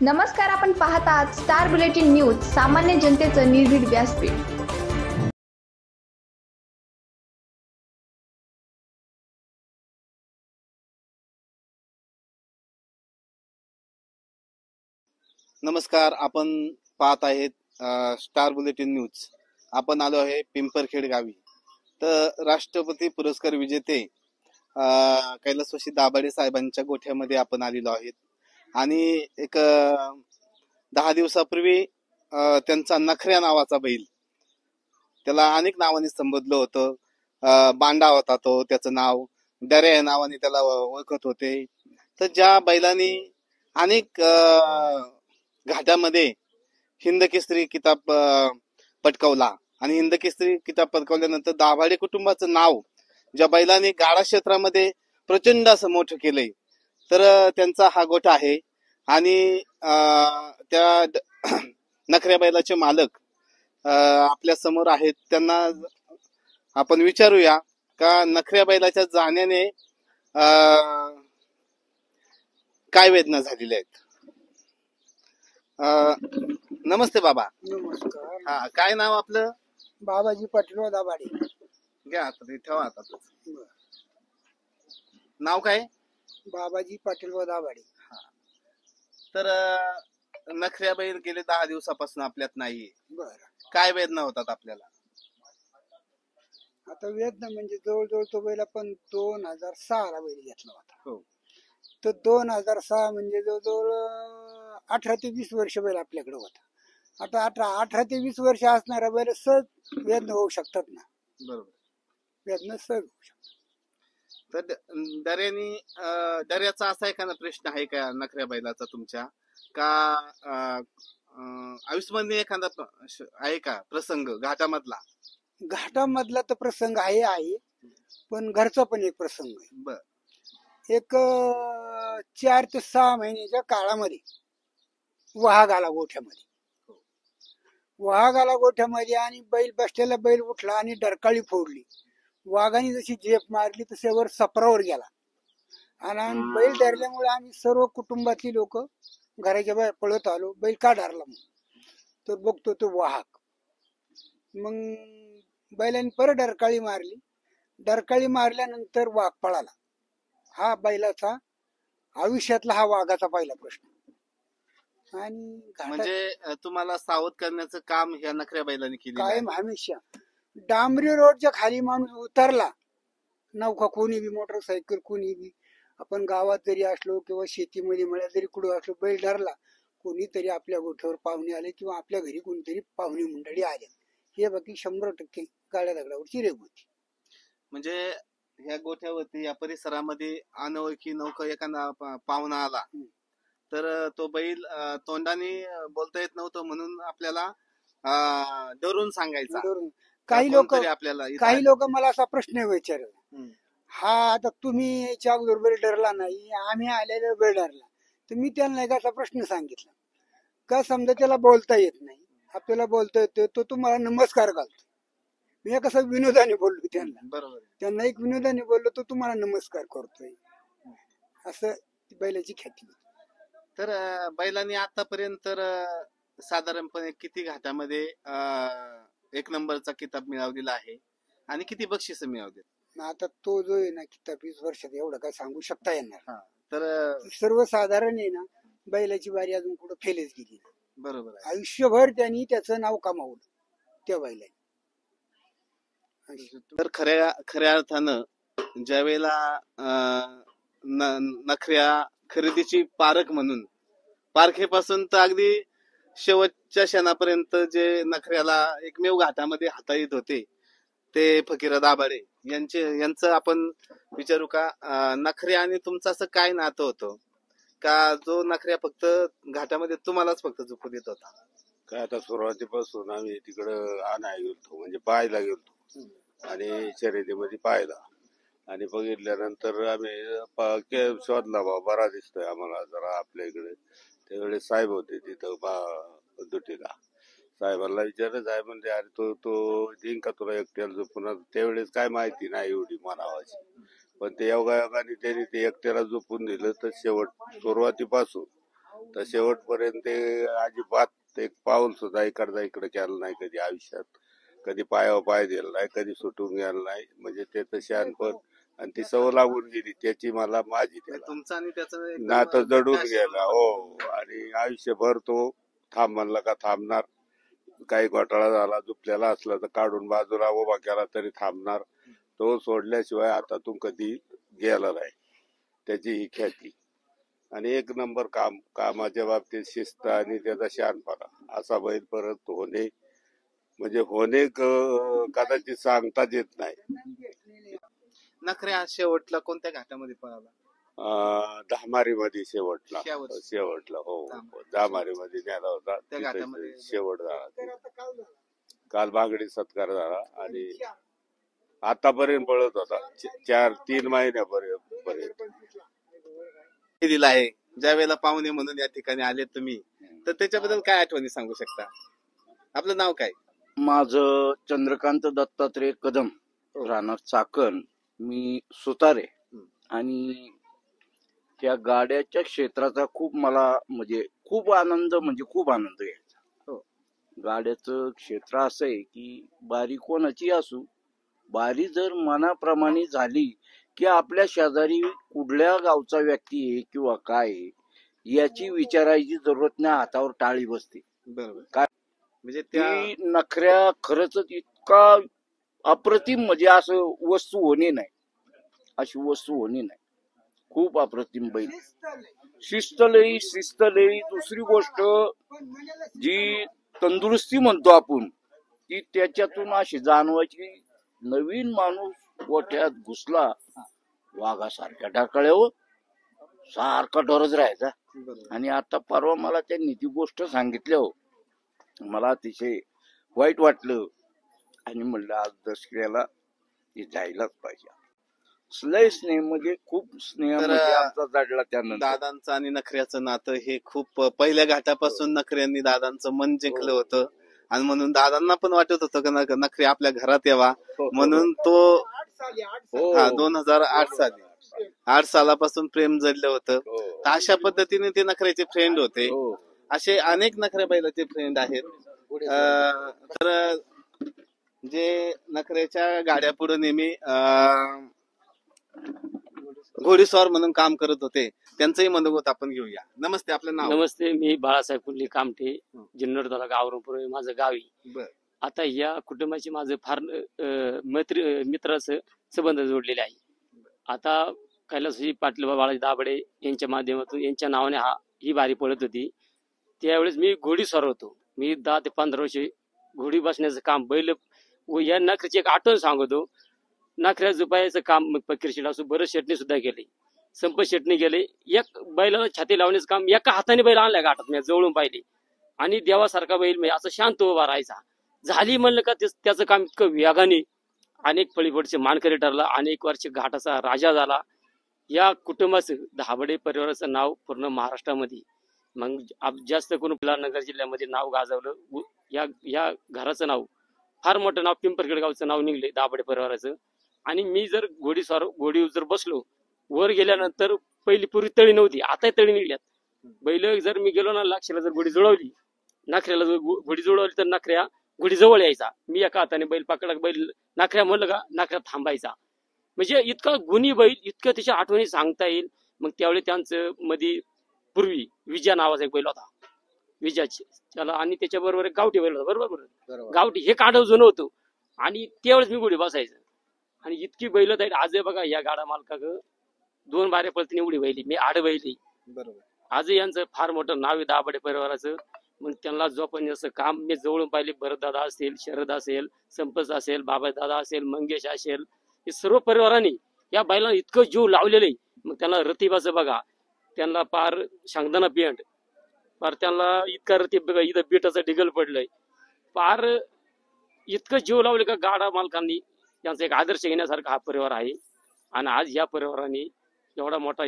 नमस्कार, आपण पाहत आहात स्टार बुलेटिन न्यूज, सामान्य जनतेचं निर्भीड व्यासपीठ. नमस्कार, आपण पाहत आहेत स्टार बुलेटिन न्यूज. आपण आलो आहे पिंपरखेड गावी. तर राष्ट्रपती पुरस्कार विजेते कैलासवासी दाभाडे साहेबांच्या गोठ्यामध्ये आपण आलेलो आहेत. आणि एक 10 दिवसापूर्वी त्यांचा नखऱ्या नावाचा बैल, त्याला अनेक नावाने संबोधलं होतं. बांडा होता तो, त्याचं नाव दर्या या नावाने त्याला ओळखत होते. तर ज्या बैलांनी अनेक घाटामध्ये हिंद केसरी किताब पटकावला आणि हिंद केसरी किताब पटकावल्यानंतर दाभाडे कुटुंबाचं नाव ज्या बैलांनी गाडा क्षेत्रामध्ये प्रचंड असं मोठं केलंय, तर त्यांचा हा गोठा आहे. आणि त्या नखऱ्या बैलाचे मालक आपल्या समोर आहेत. त्यांना आपण विचारूया का नखऱ्या बैलाच्या जाण्याने काय वेदना झालेल्या आहेत. नमस्ते बाबा. नमस्कार. हा, काय नाव आपलं? बाबाजी पाटील दाभाडे. घ्या आता ते ठेवा. आता नाव काय? बाबाजी पाटील दाभाडे. तर नखऱ्या बैल गेले 10 दिवसापासून आपल्यात नाहीये. बरं, काय वेदना होतात आपल्याला? आता वेदना म्हणजे जवळजवळ तो बैल आपण 2006 ला बैल घेतला होता. हो. तर 2006 म्हणजे जवळजवळ 18 ते 20 वर्ष बैल आपल्याकडे होता. आता 18 ते 20 वर्ष असणारा बैल सहज वेदना होऊ शकतात ना. बरोबर. वेदना सहज होऊ शकतात. तर दर्याचा असा एखादा प्रश्न आहे का नखऱ्या बैलाचा तुमच्या, का आयुष्यमध्ये एखादा आहे का प्रसंग घाटामधला? घाटामधला तर प्रसंग आहे, पण घरचा पण एक प्रसंग आहे. बर. एक 4 ते 6 महिन्याच्या काळामध्ये वाघ आला गोठ्यामध्ये. वाघ आला गोठ्यामध्ये आणि बैल बसलेला बैल उठला आणि डरकाळी फोडली. वाघाने जशी झेप मारली तशावर सपरावर गेला आणि बैल डरल्यामुळे आम्ही सर्व कुटुंबातली लोक घराच्या बाहेर पळत आलो. बैल का डरला म्हणून, तर बघतो तो वाघ. मग बैलाने परत डरकाळी मारली. डरकाळी मारल्यानंतर वाघ पळाला. हा बैलाचा आयुष्यातला हा वाघाचा पहिला प्रश्न. आणि म्हणजे तुम्हाला सावध करण्याचं काम ह्या नखऱ्या बैलाने केलं कायम हमेशा. डांबरी रोडच्या खाली माणूस उतरला, नौका कोणी बी, मोटरसायकल कोणी बी, आपण गावात जरी असलो किंवा शेतीमध्ये मळ्यात जरी कुठं असलो, बैल डरला, कोणीतरी आपल्या गोठ्यावर पाहुणे आले किंवा आपल्या घरी कोणीतरी पाहुणे मंडळी आले, हे बाकी 100% गाड्या दगडावरची रेग होती. म्हणजे ह्या गोठ्यावरती या परिसरामध्ये अनोळखी नौका एखादा पाहुणा आला तर तो बैल तोंडाने बोलता येत नव्हतं म्हणून आपल्याला डरून सांगायचा. काही लोक मला असा प्रश्न विचारला, हा आता तुम्ही याच्या अगोदर बैल डरला नाही, आम्ही आलेला बैल डरला, तर मी त्यांना एक असा प्रश्न सांगितला का समजा त्याला बोलता येत नाही, आपल्याला बोलता येतो, तो तुम्हाला नमस्कार घालतो. मी कसं विनोदाने बोललो त्यांना. बरोबर. त्यांना एक विनोदाने बोललो, तो तुम्हाला नमस्कार करतोय, असं बैलाची ख्याती. तर बैलांनी आतापर्यंत साधारणपणे किती घाटामध्ये 1 नंबरचा किताब मिळवलेला आहे आणि किती बक्षीस मिळवले? आता तो जो आहे ना किताब 20 वर्षात एवढं काय सांगू शकता येणार. तर सर्वसाधारण आहे ना, बैलाची बारी अजून कुठं फेलच गेली. बरोबर. आयुष्यभर त्यांनी त्याचं नाव कमावलं त्या बैलाने. तर खऱ्या अर्थानं ज्या वेळेला नखऱ्या खरेदीची पारख म्हणून पारखेपासून तर अगदी शेवटच्या क्षणापर्यंत जे नखऱ्याला एकमेव घाटामध्ये हाताळीत होते ते फकीरा दाभाडे यांचं आपण विचारू का? नखऱ्या आणि तुमचं असं काय नातं होतं का जो नखऱ्या फक्त घाटामध्ये तुम्हालाच फक्त झोपू देत होता? काय आता सुरुवातीपासून आम्ही तिकडं आणायला गेलतो, म्हणजे पाहायला गेलतो आणि शर्यतीमध्ये पाहिला आणि बघितल्यानंतर आम्ही शोधला, बाबा बरा दिसतोय आम्हाला जरा आपल्या इकडे. त्यावेळेस साहेब होते तिथं दुटीला. साहेबांना विचारलं, साहेब म्हणजे अरे तो जिंक का तुला एकट्याला झोपून? त्यावेळेस काय माहिती नाही एवढी मनावाची, पण ते योगायोगाने त्यांनी ते एकट्याला झोपून दिलं. तर शेवट सुरुवातीपासून तर शेवटपर्यंत ते अजिबात एक पाऊल सुद्धा इकडचा इकडे केलं नाही कधी आयुष्यात. कधी पायावर पाय दिला नाही, कधी सुटून गेला नाही. म्हणजे त्याचं शहाणपण आणि ती सवय लागून गेली त्याची मला माझी त्याला तुमचं आणि त्याचं एकदम नातं जडून attachment गेला. हो, आणि आयुष्यभर तो थांब म्हणला का थांबणार. काही घोटाळा झाला झुपलेला असला तर काढून बाजूला उभा केला तरी थांबणार. तो सोडल्याशिवाय हातातून कधी गेला नाही. त्याची ही ख्याती आणि एक नंबर कामाच्या बाबतीत शिस्त आणि त्याचा शहाणपणा असा बैल परत होणे म्हणजे होणे कदाचित सांगताच येत नाही. नखऱ्या शेवटला कोणत्या घाटामध्ये पळाला? दहामारी मध्ये शेवटला शेवटला. हो दहामारी मध्ये नेला होता. त्या तिथे घाटामध्ये शेवट झाला. काल बांगडी सत्कार झाला आणि आतापर्यंत पळत होता 3 महिन्यापर्यंत. दिला आहे ज्या वेळेला पाहुणे म्हणून या ठिकाणी आले तुम्ही, तर त्याच्याबद्दल काय आठवणी सांगू शकता? आपलं नाव काय? माझं चंद्रकांत दत्तात्रय कदम, राहणार चाकण. मी सुतारे आणि त्या गाड्याच्या क्षेत्राचा खूप मला म्हणजे खूप आनंद घ्यायचा. हो. गाड्याचं क्षेत्र असं आहे की बारी कोणाची असू, बारी जर मनाप्रमाणे झाली की आपल्या शेजारी कुठल्या गावचा व्यक्ती आहे किंवा काय आहे, याची विचारायची जरूरत नाही, हातावर टाळी बसते. बरोबर. काय म्हणजे त्या ती नखऱ्या खरंच इतका अप्रतिम म्हणजे असं वस्तू होणे नाही, अशी वस्तू होणे नाही. खूप अप्रतिम बैल, शिस्त लई. दुसरी गोष्ट जी तंदुरुस्ती म्हणतो आपण, ती त्याच्यातून अशी जाणवायची. नवीन माणूस गोठ्यात घुसला, वाघासारख्या ढाकळ्यावर सारखा डरच राहायचा. बरोबर. आणि आता परवा मला त्यांनी ती गोष्ट सांगितल्यावर मला अतिशय वाईट वाटलं आणि म्हणलं आज दसऱ्याला ती जायलाच पाहिजे. लय स्नेह म्हणजे खूप स्नेह तर म्हणजे आमचा जडला त्यानंतर. दादांचं आणि नखऱ्याचं नातं हे खूप पहिल्या घाटापासून नखऱ्यांनी दादांचं मन जिंकलं होतं आणि म्हणून दादांना पण वाटत होतं की नखरे आपल्या घरात यावा, म्हणून तो 2008 साली 8 सालापासून प्रेम जडलं होतं. तर अशा पद्धतीने ते नखऱ्याचे फ्रेंड होते. असे अनेक नखऱ्या बैलाचे फ्रेंड आहेत. तर जे नखऱ्याच्या गाड्या पुढे नेहमी घोडेस्वार म्हणून काम करत होते, त्यांचंही मनोगत आपण घेऊया. नमस्ते, आपलं नाव? नमस्ते, मी बाळासाहेब कुंडली कामठे, जुन्नर तालुका औरंगपूर माझं गावी. बरं. आता या कुटुंबाची माझं फार मित्राचं संबंध जोडलेले आहे. आता कैलासजी पाटील बाळाजी दाबडे यांच्या माध्यमातून यांच्या नावाने ही बारी पळत होती. त्यावेळेस मी घोडीस्वार होतो. मी 10 ते 15 वर्षे घोडी बसण्याचं काम बैल व या नखऱ्याची एक आठवण सांगतो. नखऱ्या झुपायचं काम फकीर शेठ असो, बरं शेटने सुद्धा केले, संपत शेटने गेले. एक बैलाला छाती लावण्याचं काम एका हाताने बैल आणलाय घाटात, मी जवळून पाहिले. आणि देवासारखा बैल म्हणजे असं शांत उभा राहायचा. झाली म्हणलं का त्याचं काम इतकं वेगाने अनेक फळीफळीचे मानकरी ठरला, अनेक वर्ष घाटाचा राजा झाला. या कुटुंबाचं दाभाडे परिवाराचं नाव पूर्ण महाराष्ट्रामध्ये, मग जास्त करून नगर जिल्ह्यामध्ये नाव गाजवलं. या घराचं नाव फार मोठं नाव, पिंपरखेड गावचं नाव निघले दाभाडे परिवाराचं. आणि मी जर घोडीवर जर बसलो, वर गेल्यानंतर पहिली पूर्वी तळी नव्हती, आता तळी निघल्यात. बैल जर मी गेलो ना, लाक्षाला जर घोडी जुळवली, नखऱ्याला जर घोडी जुळवली तर नखऱ्या घोडी जवळ यायचा. मी एका हाताने बैल पकडला, बैल नखऱ्या म्हणलं का नखऱ्या थांबायचा. म्हणजे इतका गुणी बैल, इतकं त्याच्या आठवणी सांगता येईल. मग त्यावेळी त्यांचं मध्ये पूर्वी विजया नावाचा एक बैल होता, विजयाची त्याला, आणि त्याच्याबरोबर एक गावठी बैल होता. बरोबर, गावठी हे काढव जुनं होतं. आणि त्यावेळेस मी घोडी बसायचं. आणि इतकी बैल आहेत आज बघा, या गाडा मालका 2 बाऱ्या पळतीने एवढी बैली, मी आड बैली. बरोबर. आज यांचं फार मोठं नाव आहे दाभाडे परिवाराचं. मग त्यांना जोपासण्याचं काम मी जवळून पाहिले. भरतदादा असेल, शरद असेल, संपत असेल, बाबादादा असेल, मंगेश असेल, हे सर्व परिवारांनी या बैलांना इतकं जीव लावलेलं आहे. मग त्यांना रतिबाचं बघा, त्यांना पार शांगदाना पेंट, पार त्यांना इतका रतीब बघा, इथं बिटाचं डिगल पडलंय. पार इतकं जीव लावले का गाडा मालकांनी. त्यांचा एक आदर्श घेण्यासारखा हा परिवार आहे. आणि आज या परिवाराने एवढा मोठा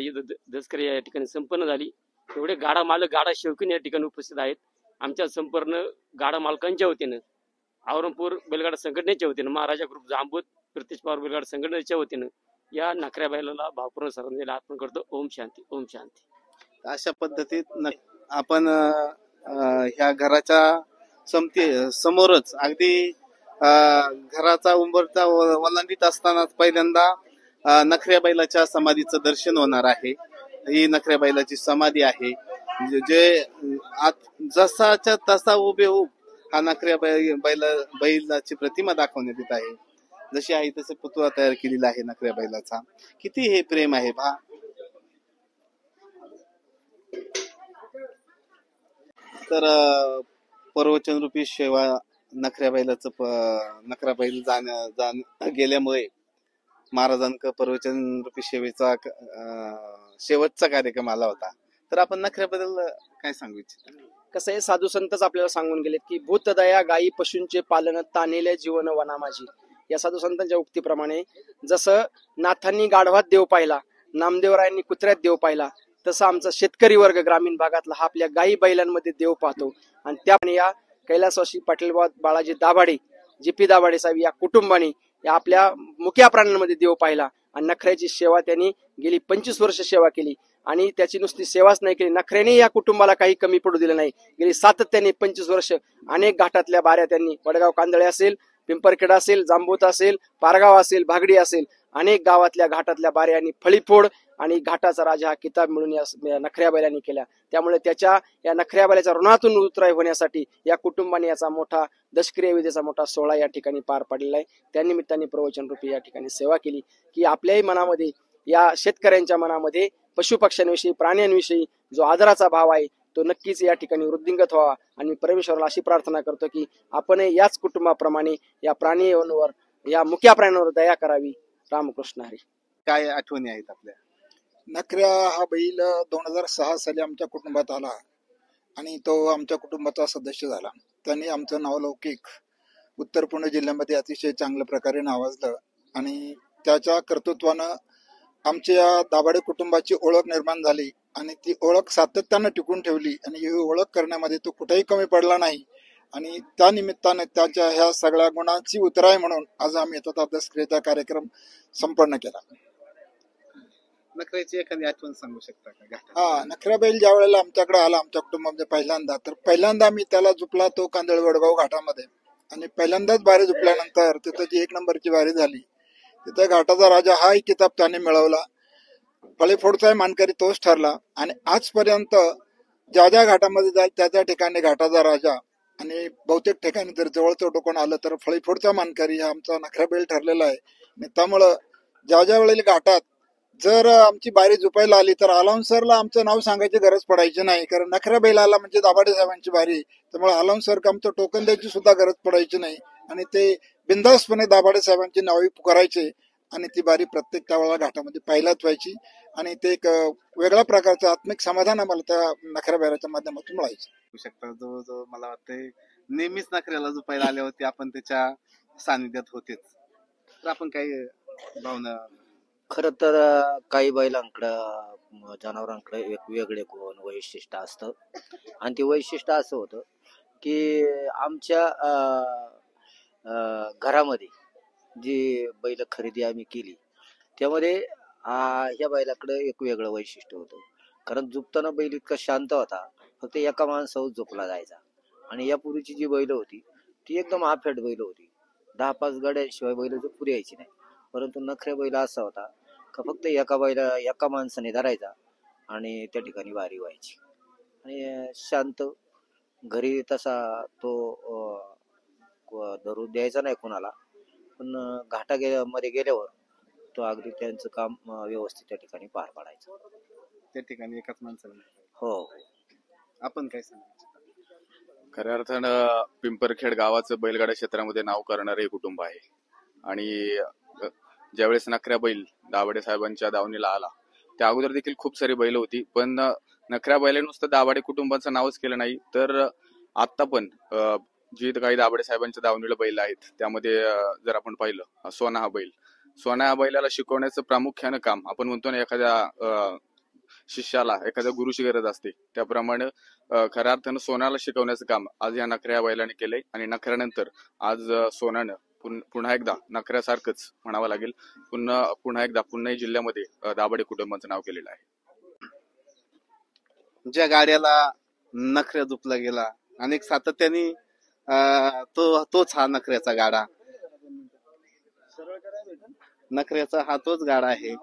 दसकरी या ठिकाणी संपन्न झाली. एवढे गाडा मालक, गाडा शौकीन या ठिकाणी उपस्थित आहेत. आमच्या संपूर्ण गाडा मालकांच्या वतीनं, औरंगपूर बैलगाडा संघटनेच्या वतीनं, महाराजा ग्रुप जांबूत, प्रतीश पवार बैलगाडा संघटनेच्या वतीनं या नखऱ्या बैलाला भावपूर्ण श्रद्धांजली अर्पण करतो. ओम शांती, ओम शांती. अशा पद्धतीत आपण ह्या घराच्या समोरच अगदी घराचा उंबरठा ओलांडीत असतानाच पहिल्यांदा नखऱ्या बैलाच्या समाधीचं दर्शन होणार आहे. ही नखऱ्या बैलाची समाधी आहे. जे जसाच्या तसा हुबेहूब हा नखऱ्या बैलाची प्रतिमा दाखवण्यात येत आहे. जशी आहे तसे पुतळा तयार केलेला आहे नखऱ्या बैलाचा. किती हे प्रेम आहे पहा. तर प्रवचन रूपी सेवा नखऱ्या बैलाचं नखरा बैल गेल्यामुळे महाराजांक प्रवचन रूपी सेवेचा शेवटचा कार्यक्रम आला होता. तर आपण नखऱ्याबद्दल काय सांगू इच्छिता? कसं आहे, साधू संतच आपल्याला सांगून गेलेत की भूतदया गायी पशूंचे पालन तानेले जीवन वना माझी. या साधू संतांच्या उक्तीप्रमाणे जसं नाथांनी गाढवात देव पाहिला, नामदेवरायांनी कुत्र्यात देव पाहिला, तसं आमचा शेतकरी वर्ग ग्रामीण भागातला हा आपल्या गायी बैलांमध्ये देव पाहतो. आणि त्याप्रमाणे या कैलासवासी पाटील बाळाजी दाभाडे, जी.पी. दाभाडे साहेब या कुटुंबाने या आपल्या मुक्या प्राण्यांमध्ये देव पाहिला आणि नखऱ्याची सेवा त्यांनी गेली 25 वर्ष सेवा केली. आणि त्याची नुसती सेवाच नाही केली, नखऱ्याने या कुटुंबाला काही कमी पडू दिलं नाही. गेली सातत्याने 25 वर्ष अनेक घाटातल्या बाऱ्या त्यांनी, वडगाव कांदळे असेल, पिंपरखेड असेल, जांबूत असेल, पारगाव असेल, भागडी असेल, अनेक गावातल्या घाटातल्या बाऱ्यांनी फळीफोड आणि घाटाचा राजा हा किताब मिळून या नखऱ्या बैलांनी केला. त्यामुळे त्याच्या या नखऱ्या बैलाच्या ऋणातून उतराई होण्यासाठी या कुटुंबाने याचा मोठा दशक्रिया विधीचा मोठा सोहळा या ठिकाणी पार पाडलेला आहे. त्यानिमित्ताने प्रवचन रूपी या ठिकाणी सेवा केली की आपल्याही मनामध्ये, या शेतकऱ्यांच्या मनामध्ये पशुपक्ष्यांविषयी, प्राण्यांविषयी जो आदराचा भाव आहे तो नक्कीच या ठिकाणी वृद्धिंगत व्हावा. आणि मी परमेश्वराला अशी प्रार्थना करतो की आपण याच कुटुंबाप्रमाणे या प्राणींवर, या मुक्या प्राण्यांवर दया करावी. रामकृष्ण हरी. काय आठवणी आहेत आपल्या? नखऱ्या हा बैल 2006 साली आमच्या कुटुंबात आला आणि तो आमच्या कुटुंबाचा सदस्य झाला. त्यांनी आमचं नावलौकिक उत्तर पुणे जिल्ह्यामध्ये अतिशय चांगल्या प्रकारे नावाजलं आणि त्याच्या कर्तृत्वानं आमच्या दाभाडे कुटुंबाची ओळख निर्माण झाली आणि ती ओळख सातत्यानं टिकून ठेवली आणि ही ओळख करण्यामध्ये तो कुठेही कमी पडला नाही. आणि त्या निमित्ताने त्याच्या ह्या सगळ्या गुणांची उतराई म्हणून आज आम्ही येतात दशक्रियेचा कार्यक्रम संपन्न केला. नखऱ्याची एखादी आठवण सांगू शकता का? हा, नखरा बैल ज्या वेळेला आमच्याकडे आला आमच्या कुटुंबामध्ये पहिल्यांदा मी त्याला झुपला तो कांदळ वडगाव घाटामध्ये. आणि पहिल्यांदाच बारी झुपल्यानंतर तिथं जी 1 नंबरची बारी झाली, तिथं घाटाचा राजा हाही किताब त्याने मिळवला. फळीफोडचा मानकरी तोच ठरला. आणि आजपर्यंत ज्या ज्या घाटामध्ये जाईल त्या त्या ठिकाणी घाटाचा राजा आणि बहुतेक ठिकाणी जर जवळचं टोकन आलं तर फळीफोडचा मानकरी हा आमचा नखरा बैल ठरलेला आहे. आणि त्यामुळं ज्या ज्या वेळेला घाटात जर आमची बारी झुपायला आली तर अलाउन्सरला आमचं नाव सांगायची गरज पडायची नाही, कारण नखरा बैल आला म्हणजे दाभाडे साहेबांची बारी. त्यामुळे अलाउन्सर आमचं टोकन द्यायची सुद्धा गरज पडायची नाही आणि ते बिंदासपणे दाभाडे साहेबांची नावे पुकारायचे आणि ती बारी प्रत्येक त्यावेळेला घाटामध्ये पहिलाच व्हायची. आणि ते एक वेगळ्या प्रकारचं आत्मिक समाधान आम्हाला त्या नखरा बैलाच्या माध्यमातून मिळायचं. शकता जवळजवळ मला वाटतंय नेहमीच नखऱ्याला झुपायला आल्या होती आपण त्याच्या सानिध्यात होतेच. तर आपण काही भावना? खर तर काही बैलांकडं, जनावरांकडे एक वेगळे गुण वैशिष्ट्य असतं. आणि ते वैशिष्ट्य असं होतं की आमच्या घरामध्ये जी बैल खरेदी आम्ही केली त्यामध्ये ह्या बैलाकडे एक वेगळं वैशिष्ट्य होतं. कारण झुपताना बैल इतका शांत होता, फक्त एका माणसावर झोपला जायचा. आणि यापूर्वीची जी बैल होती ती एकदम आफेट बैल होती. 10-5 गाड्यांशिवाय बैल पुरी यायची नाही. परंतु नखऱ्या बैल असा होता का फक्त एका माणसाने धरायचा आणि त्या ठिकाणी वारी व्हायची. आणि शांत, घरी तसा तो धरू द्यायचा नाही कोणाला, पण मध्ये गेल्यावर तो अगदी त्यांचं काम व्यवस्थित त्या ठिकाणी पार पाडायचं. त्या ठिकाणी एकाच माणसाला? हो. आपण काय सांगायचं? खऱ्या अर्थानं पिंपरखेड गावाचं बैलगाडा क्षेत्रामध्ये नाव करणारे कुटुंब आहे. आणि ज्यावेळेस नखऱ्या बैल दाभाडे साहेबांच्या दावणीला आला त्या अगोदर देखील खूप सारी बैल होती, पण नखऱ्या बैलाने नुसतं दाभाडे कुटुंबाचं नावच केलं नाही, तर आता पण जी काही दाभाडे साहेबांच्या दावणीला बैल आहेत त्यामध्ये जर आपण पाहिलं सोना हा बैलाला शिकवण्याचं प्रामुख्यानं काम, आपण म्हणतो ना एखाद्या शिष्याला एखाद्या गुरुची गरज असते, त्याप्रमाणे खऱ्या अर्थानं सोनाला शिकवण्याचं काम आज या नखऱ्या बैलाने केलंय. आणि नखऱ्यानंतर आज सोनानं पुन्हा एकदा नखऱ्यासारखंच म्हणावं लागेल, पुन्हा एकदा पुणे जिल्ह्यामध्ये दाभाडे कुटुंबाचं नाव केलेलं आहे. ज्या गाड्याला नखऱ्या झोपला गेला. अनेक सातत्याने तोच हा नखऱ्याचा गाडा, नखऱ्याचा हा तोच गाडा आहे,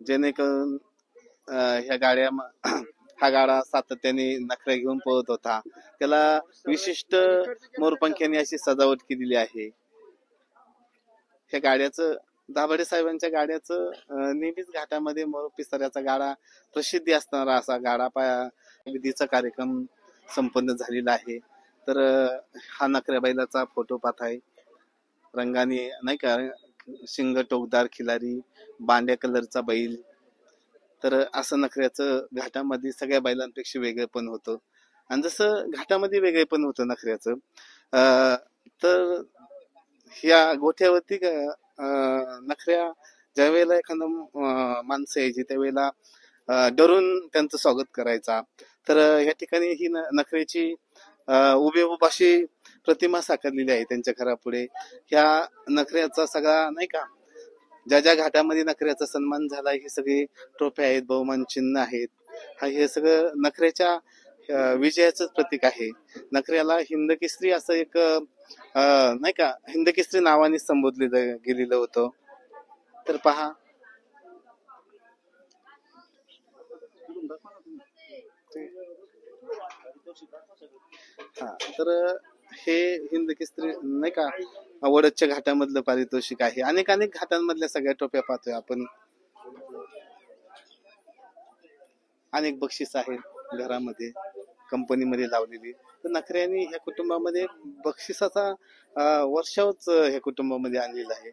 जेणेकरून ह्या गाड्या हा गाडा सातत्याने नखऱ्या घेऊन पळत होता. त्याला विशिष्ट मोरपंख्याने अशी सजावट केलेली आहे. ह्या गाड्याचं, दाभाडे साहेबांच्या गाड्याचं नेहमीच घाटामध्ये मोर पिसाऱ्याचा गाडा प्रसिद्धी असणारा असा गाडा विधीचा कार्यक्रम संपन्न झालेला आहे. तर हा नखऱ्या बैलाचा फोटो पाहताय, रंगाने नाही का, शिंग टोकदार खिलारी, बांड्या कलरचा बैल. तर असं नखऱ्याचं घाटामध्ये सगळ्या बैलांपेक्षा वेगळे पण होतं. आणि जसं घाटामध्ये वेगळे पण होतं नखऱ्याचं, तर ह्या गोठ्यावरती नखऱ्या ज्या वेळेला एखादं माणसं यायची त्यावेळेला डरून त्यांचं स्वागत करायचा. तर या ठिकाणी ही नखऱ्याची उभेउभ अशी प्रतिमा साकारलेली आहे त्यांच्या घरापुढे. ह्या नखऱ्याचा सगळा नाही का, ज्या ज्या घाटामध्ये नखऱ्याचा सन्मान झाला, हे सगळे ट्रॉफी आहेत, बहुमान चिन्ह आहेत, हे सगळं नखऱ्याच्या विजयाचं प्रतीक आहे. नखऱ्याला हिंद केसरी असं एक नाही का, हिंद केसरी नावाने संबोधलं गेलेलं होतं. तर पहा, हा, तर हे हिंद केसरी नाही का, वडदच्या घाटामधलं पारितोषिक आहे. अनेक घाटांमधल्या सगळ्या टोप्या पाहतोय आपण. अनेक बक्षीस आहेत घरामध्ये, कंपनीमध्ये लावलेली. तर नखऱ्यांनी ह्या कुटुंबामध्ये बक्षिसाचा वर्षावच ह्या कुटुंबामध्ये आणलेला आहे.